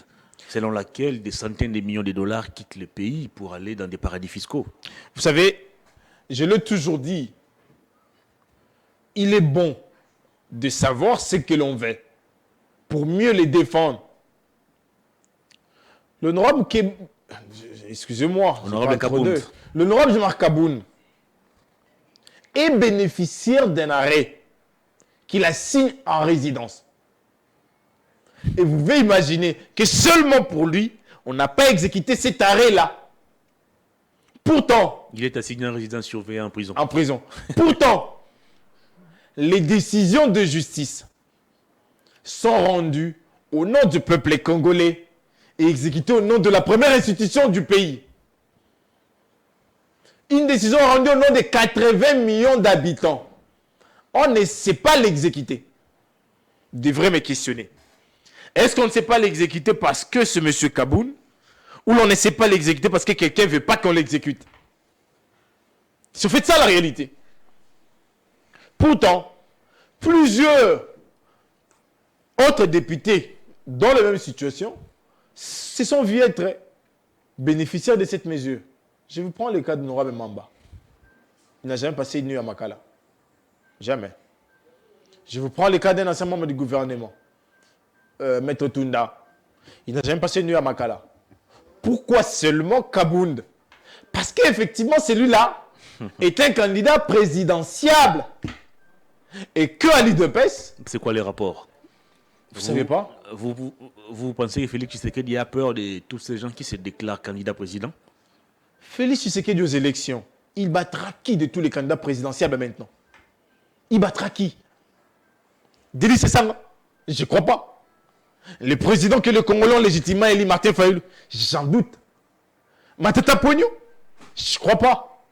selon laquelle des centaines de millions de dollars quittent le pays pour aller dans des paradis fiscaux? Vous savez, je l'ai toujours dit, il est bon de savoir ce que l'on veut pour mieux les défendre. L'honorable excusez-moi, l'honorable Jean-Marc Kaboun est bénéficiaire d'un arrêt qu'il a signé en résidence. Et vous pouvez imaginer que seulement pour lui, on n'a pas exécuté cet arrêt-là. Pourtant, il est assigné en résidence surveillée en prison. En prison. Pourtant, les décisions de justice sont rendues au nom du peuple congolais et exécutées au nom de la première institution du pays. Une décision rendue au nom de 80 millions d'habitants. On ne sait pas l'exécuter. Vous devrez me questionner. Est-ce qu'on ne sait pas l'exécuter parce que c'est M. Kaboun, ou l'on ne sait pas l'exécuter parce que quelqu'un ne veut pas qu'on l'exécute? C'est en fait ça la réalité. Pourtant, plusieurs autres députés dans la même situation se sont vus être bénéficiaires de cette mesure. Je vous prends le cas de Honorable Mamba. Il n'a jamais passé une nuit à Makala. Jamais. Je vous prends le cas d'un ancien membre du gouvernement, Maître Tunda. Il n'a jamais passé une nuit à Makala. Pourquoi seulement Kaboun? Parce qu'effectivement, celui-là est un candidat présidentiable. Et que Ali Depes... C'est quoi les rapports? Vous ne savez pas? Vous pensez que Félix Tshisekedi a peur de tous ces gens qui se déclarent candidats président? Félix Tshisekedi aux élections, il battra qui de tous les candidats présidentiels maintenant? Il battra qui? Délis Sessanga? Je ne crois pas. Le président que le Congolais ont légitimement élu, Martin Fayulu? J'en doute. Matata Pogno? Je ne crois pas.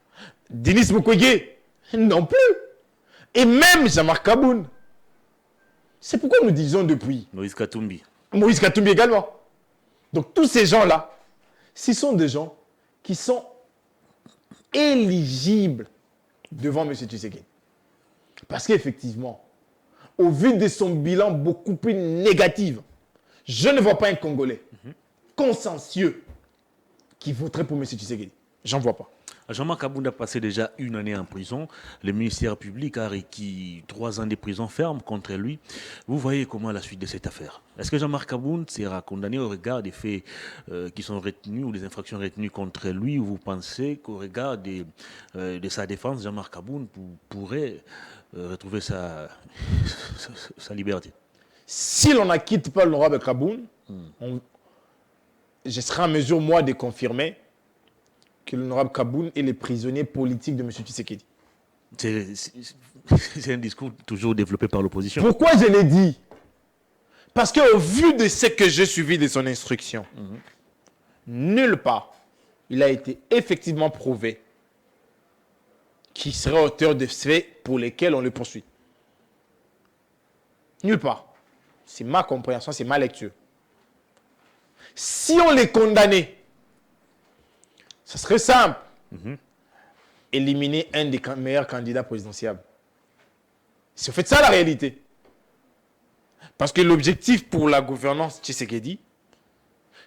Denis Mukwege? Non plus. Et même Jean-Marc Kaboun. C'est pourquoi nous disons depuis. Moïse Katumbi. Moïse Katumbi également. Donc tous ces gens-là, ce sont des gens qui sont éligibles devant M. Tshisekedi. Parce qu'effectivement, au vu de son bilan beaucoup plus négatif, je ne vois pas un Congolais consciencieux qui voterait pour M. Tshisekedi. J'en vois pas. Jean-Marc Kaboun a passé déjà une année en prison. Le ministère public a requis 3 ans de prison ferme contre lui. Vous voyez comment la suite de cette affaire? Est-ce que Jean-Marc Kaboun sera condamné au regard des faits qui sont retenus ou des infractions retenues contre lui, ou vous pensez qu'au regard de sa défense, Jean-Marc Kaboun pourrait retrouver sa liberté? Si l'on n'acquitte pas l'honorable Kaboun, je serai en mesure, moi, de confirmer que l'honorable Kaboun est le prisonnier politique de M. Tshisekedi. C'est un discours toujours développé par l'opposition. Pourquoi je l'ai dit? Parce qu'au vu de ce que j'ai suivi de son instruction, nulle part, il a été effectivement prouvé qu'il serait auteur de faits pour lesquels on le poursuit. Nulle part. C'est ma compréhension, c'est ma lecture. Si on les condamnait, ça serait simple. Éliminer un des meilleurs candidats présidentiels. C'est en fait ça la réalité. Parce que l'objectif pour la gouvernance Tshisekedi,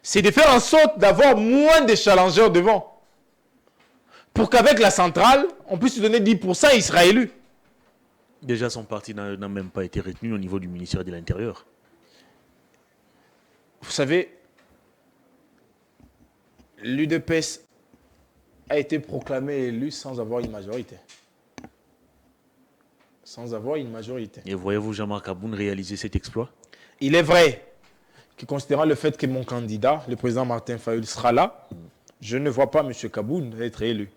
c'est de faire en sorte d'avoir moins de challengeurs devant. Pour qu'avec la centrale, on puisse lui donner 10%, il sera élu. Déjà, son parti n'a même pas été retenu au niveau du ministère de l'Intérieur. Vous savez, l'UDPS a été proclamé élu sans avoir une majorité. Sans avoir une majorité. Et voyez-vous Jean-Marc Aboun réaliser cet exploit? Il est vrai que considérant le fait que mon candidat, le président Martin Fayulu, sera là, je ne vois pas M. Kaboun être élu.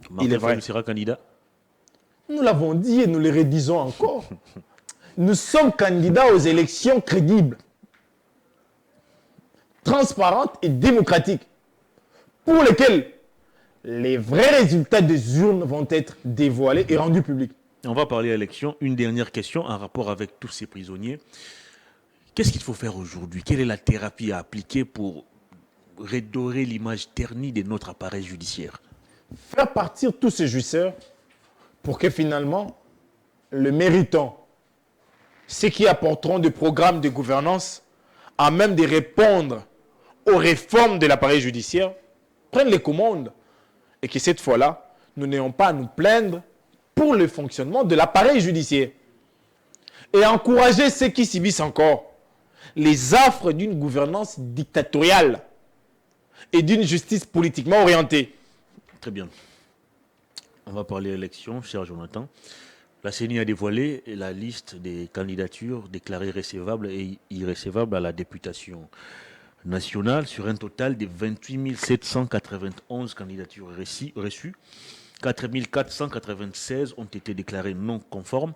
Martin Fayulu sera candidat? Nous l'avons dit et nous le redisons encore. Nous sommes candidats aux élections crédibles, transparentes et démocratiques, pour lesquelles les vrais résultats des urnes vont être dévoilés et rendus publics. On va parler élection. Une dernière question en rapport avec tous ces prisonniers. Qu'est-ce qu'il faut faire aujourd'hui? Quelle est la thérapie à appliquer pour redorer l'image ternie de notre appareil judiciaire? Faire partir tous ces jouisseurs pour que finalement, le méritant, ceux qui apporteront des programmes de gouvernance à même de répondre aux réformes de l'appareil judiciaire, prennent les commandes et que cette fois-là, nous n'ayons pas à nous plaindre pour le fonctionnement de l'appareil judiciaire. Et encourager ceux qui subissent encore les affres d'une gouvernance dictatoriale et d'une justice politiquement orientée. Très bien. On va parler élection, cher Jonathan. La CENI a dévoilé la liste des candidatures déclarées recevables et irrecevables à la députation nationale sur un total de 28 791 candidatures reçues. 4 496 ont été déclarées non conformes,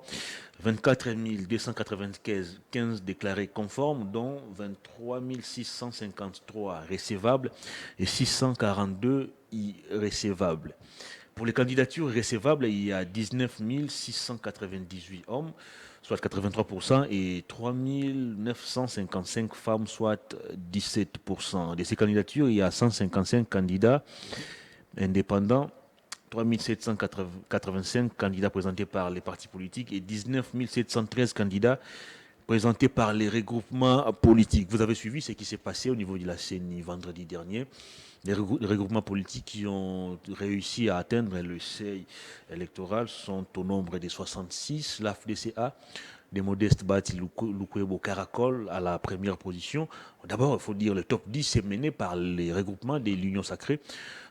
24 295 déclarées conformes, dont 23 653 recevables et 642 irrecevables. Pour les candidatures recevables, il y a 19 698 hommes, soit 83%, et 3 955 femmes, soit 17%. De ces candidatures, il y a 155 candidats indépendants, 3 785 candidats présentés par les partis politiques et 19 713 candidats présentés par les regroupements politiques. Vous avez suivi ce qui s'est passé au niveau de la CENI vendredi dernier. Les regroupements politiques qui ont réussi à atteindre le seuil électoral sont au nombre de 66. L'AFDCA, de Modeste Bahati Lukwebo Caracol à la première position. D'abord, il faut dire le top 10 est mené par les regroupements de l'Union Sacrée.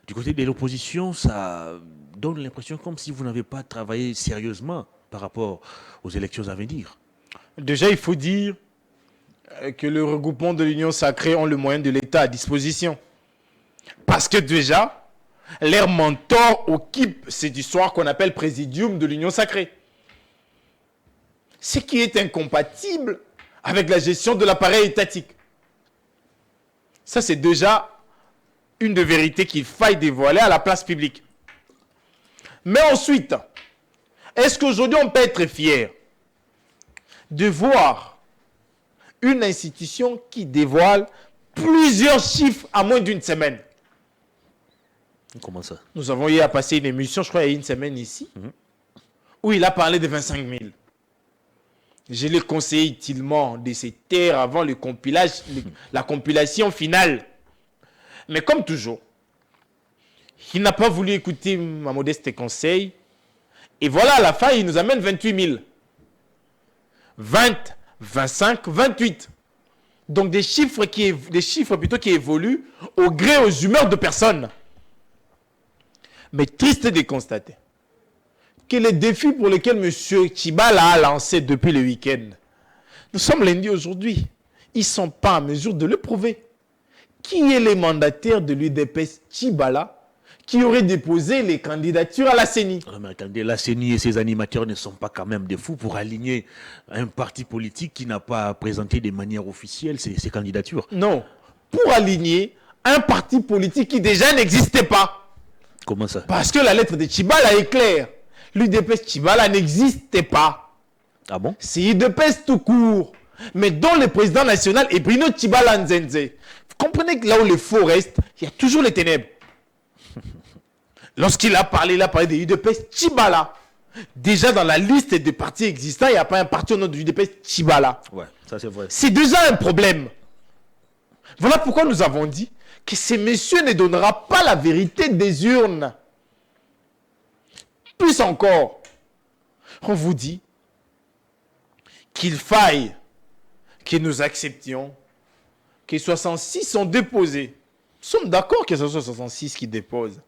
Du côté de l'opposition, ça donne l'impression comme si vous n'avez pas travaillé sérieusement par rapport aux élections à venir. Déjà, il faut dire que le regroupement de l'Union Sacrée ont le moyen de l'État à disposition. Parce que déjà, leur mentor occupe cette histoire qu'on appelle présidium de l'Union Sacrée. Ce qui est incompatible avec la gestion de l'appareil étatique. Ça, c'est déjà une des vérités qu'il faille dévoiler à la place publique. Mais ensuite, est-ce qu'aujourd'hui on peut être fier de voir une institution qui dévoile plusieurs chiffres en moins d'une semaine? Comment ça? Nous avons eu à passer une émission, je crois, il y a une semaine ici, où il a parlé de 25 000. Je l'ai conseillé utilement de se taire avant la compilation finale. Mais comme toujours, il n'a pas voulu écouter ma modeste conseil. Et voilà, à la fin, il nous amène 28 000. 20, 25, 28. Donc des chiffres qui évoluent au gré aux humeurs de personnes. Mais triste de constater que les défis pour lesquels M. Tshibala a lancé depuis le week-end, nous sommes lundi aujourd'hui, ils ne sont pas en mesure de le prouver. Qui est le mandataire de l'UDPS Tshibala qui aurait déposé les candidatures à la CENI? Mais attendez, la CENI et ses animateurs ne sont pas quand même des fous pour aligner un parti politique qui n'a pas présenté de manière officielle ses candidatures. Non. Pour aligner un parti politique qui déjà n'existait pas. Comment ça? Parce que la lettre de Tchibala est claire. L'UDPS Tchibala n'existait pas. Ah bon? C'est UDPS tout court. Mais dont le président national est Bruno Tchibala Nzenze. Vous comprenez que là où les faux restent, il y a toujours les ténèbres. Lorsqu'il a parlé de UDPS Tchibala. Déjà dans la liste des partis existants, il n'y a pas un parti au nom de UDPS Tchibala. Ouais, ça c'est vrai. C'est déjà un problème. Voilà pourquoi nous avons dit que ces messieurs ne donnera pas la vérité des urnes. Plus encore, on vous dit qu'il faille que nous acceptions que 66 sont déposés. Nous sommes d'accord que ce soit 66 qui déposent.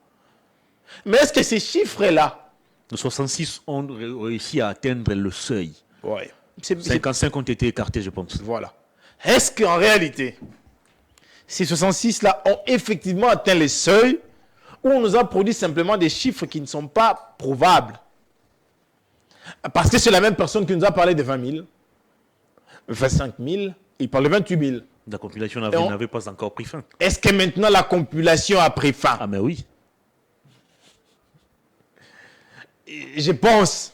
Mais est-ce que ces chiffres-là, Les 66 ont réussi à atteindre le seuil. ouais, 55 ont été écartés, je pense. voilà. Est-ce qu'en réalité, ces 66-là ont effectivement atteint les seuils ou on nous a produit simplement des chiffres qui ne sont pas prouvables? Parce que c'est la même personne qui nous a parlé de 20 000, 25 000, il parle de 28 000. La compilation on- n'avait pas encore pris fin. Est-ce que maintenant la compilation a pris fin? Ah mais oui. Je pense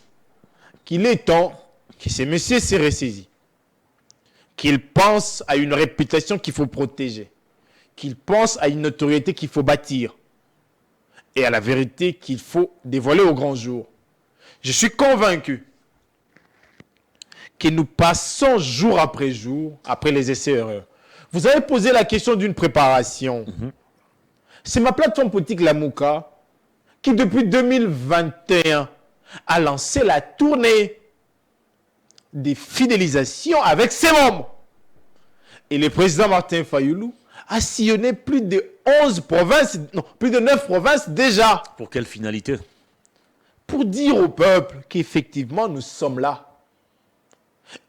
qu'il est temps que ces messieurs se ressaisissent, qu'ils pensent à une réputation qu'il faut protéger, qu'ils pensent à une notoriété qu'il faut bâtir et à la vérité qu'il faut dévoiler au grand jour. Je suis convaincu que nous passons jour après jour après les essais-erreurs. Vous avez posé la question d'une préparation. C'est ma plateforme politique, la Mouka, qui depuis 2021 a lancé la tournée des fidélisations avec ses membres. Et le président Martin Fayoulou a sillonné plus de 11 provinces, non, plus de 9 provinces déjà, Pour quelle finalité? pour dire au peuple qu'effectivement nous sommes là.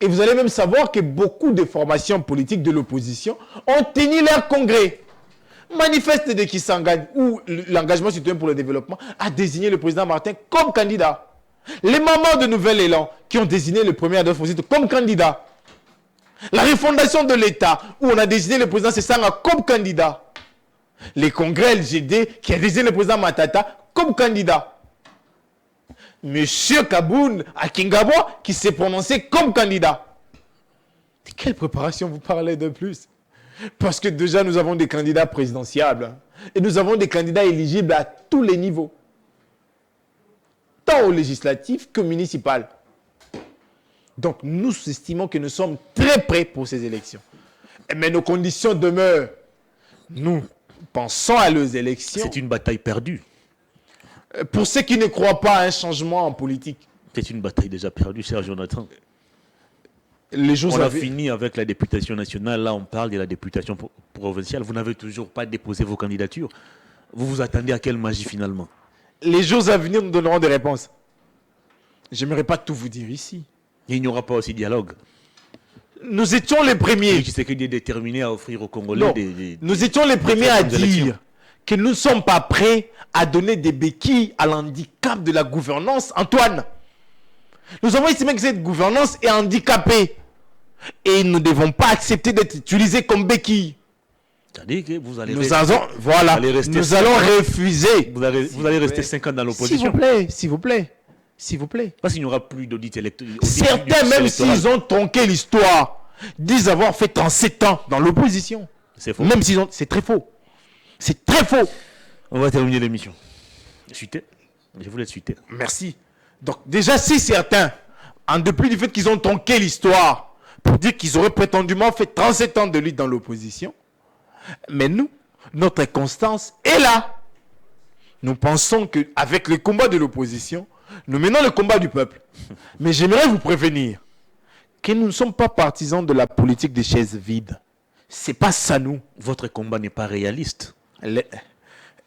Et vous allez même savoir que beaucoup de formations politiques de l'opposition ont tenu leur congrès. Manifeste de Kisangani, où l'engagement citoyen pour le développement a désigné le président Martin comme candidat. Les mamans de Nouvel Élan qui ont désigné le premier Adolphe Osito comme candidat. La refondation de l'État où on a désigné le président Sessanga comme candidat. Les congrès LGD qui a désigné le président Matata comme candidat. Monsieur Kaboun à Kingabwa qui s'est prononcé comme candidat. De quelle préparation vous parlez de plus? Parce que déjà nous avons des candidats présidentiables et nous avons des candidats éligibles à tous les niveaux. Tant au législatif que municipal. Donc nous estimons que nous sommes très prêts pour ces élections. Mais nos conditions demeurent. Nous pensons à leurs élections. C'est une bataille perdue. Pour ceux qui ne croient pas à un changement en politique, C'est une bataille déjà perdue, cher Jonathan. les jours On a avaient- fini avec la députation nationale. Là, on parle de la députation provinciale. Vous n'avez toujours pas déposé vos candidatures. Vous vous attendez à quelle magie finalement? les jours à venir nous donneront des réponses. J'aimerais pas tout vous dire ici. Il n'y aura pas aussi dialogue. Nous étions les Et premiers. qui sait qu'il est déterminé à offrir aux Congolais Non, des... nous étions les premiers à certaines élections. dire que nous ne sommes pas prêts à donner des béquilles à l'handicap de la gouvernance. Antoine, nous avons estimé que cette gouvernance est handicapée. Et nous ne devons pas accepter d'être utilisés comme béquilles. C'est-à-dire que vous allez, Nous allons, voilà, allez rester nous allons refuser. vous allez rester 5 ans dans S'il l'opposition. vous plaît, s'il vous plaît, s'il vous plaît. Parce qu'il n'y aura plus d'audit électoral. Certains, même s'ils ont tronqué l'histoire, disent avoir fait 37 ans dans l'opposition. C'est faux. Même s'ils ont... C'est très faux. C'est très faux. On va terminer l'émission. Suité. Je voulais suiter. Merci. Donc déjà, si certains, en dépit du fait qu'ils ont tronqué l'histoire, pour dire qu'ils auraient prétendument fait 37 ans de lutte dans l'opposition, mais nous, notre constance est là. Nous pensons qu'avec le combat de l'opposition, nous menons le combat du peuple. Mais j'aimerais vous prévenir que nous ne sommes pas partisans de la politique des chaises vides. C'est pas ça, nous. Votre combat n'est pas réaliste.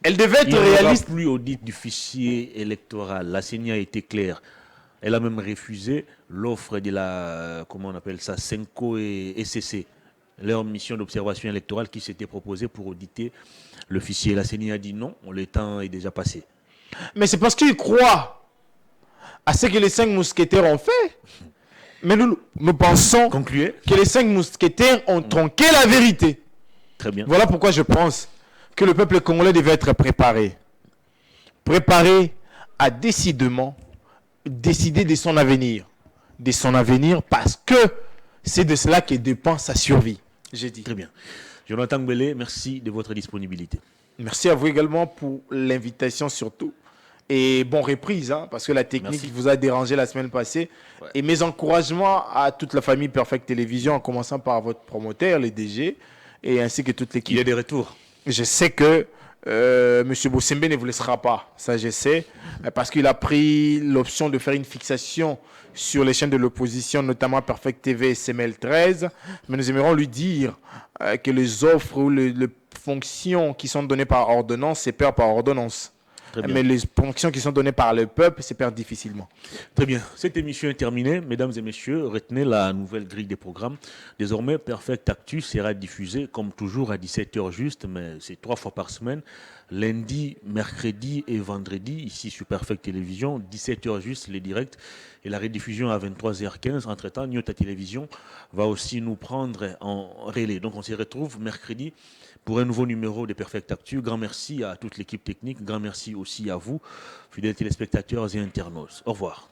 Elle devait Il être n'y aura réaliste. plus audit du fichier électoral. La CENI a été claire. Elle a même refusé l'offre de la, comment on appelle ça, Senko et SCC, leur mission d'observation électorale qui s'était proposée pour auditer le fichier. La CENI a dit non, le temps est déjà passé. Mais c'est parce qu'ils croient à ce que les 5 mousquetaires ont fait. Mais nous pensons Concluez. que les 5 mousquetaires ont tronqué la vérité. Très bien. Voilà pourquoi je pense que le peuple congolais devait être préparé. Préparé à décidément décider de son avenir. De son avenir parce que c'est de cela que dépend sa survie. J'ai dit. Très bien. Jonathan Gbele, merci de votre disponibilité. Merci à vous également pour l'invitation surtout. Et bon reprise, hein, parce que la technique vous a dérangé la semaine passée. Ouais. Et mes encouragements à toute la famille Perfect Télévision, en commençant par votre promoteur, les DG, et ainsi que toute l'équipe. Il y a des retours. Je sais que M. Bossembe ne vous laissera pas, ça je sais, parce qu'il a pris l'option de faire une fixation sur les chaînes de l'opposition, notamment Perfect TV et CML 13. Mais nous aimerions lui dire que les offres ou les fonctions qui sont données par ordonnance, c'est perd par ordonnance. Mais les fonctions qui sont données par le peuple, c'est perd difficilement. Très bien. Cette émission est terminée. Mesdames et messieurs, retenez la nouvelle grille des programmes. Désormais, Perfect Actu sera diffusé, comme toujours, à 17h juste, mais c'est 3 fois par semaine. Lundi, mercredi et vendredi, ici sur Perfect Télévision, 17h juste, les directs. Et la rediffusion à 23h15. Entre-temps, Nyota Télévision va aussi nous prendre en relais. Donc, on se retrouve mercredi pour un nouveau numéro de Perfect Actu. Grand merci à toute l'équipe technique. Grand merci aussi à vous, fidèles téléspectateurs et internautes. Au revoir.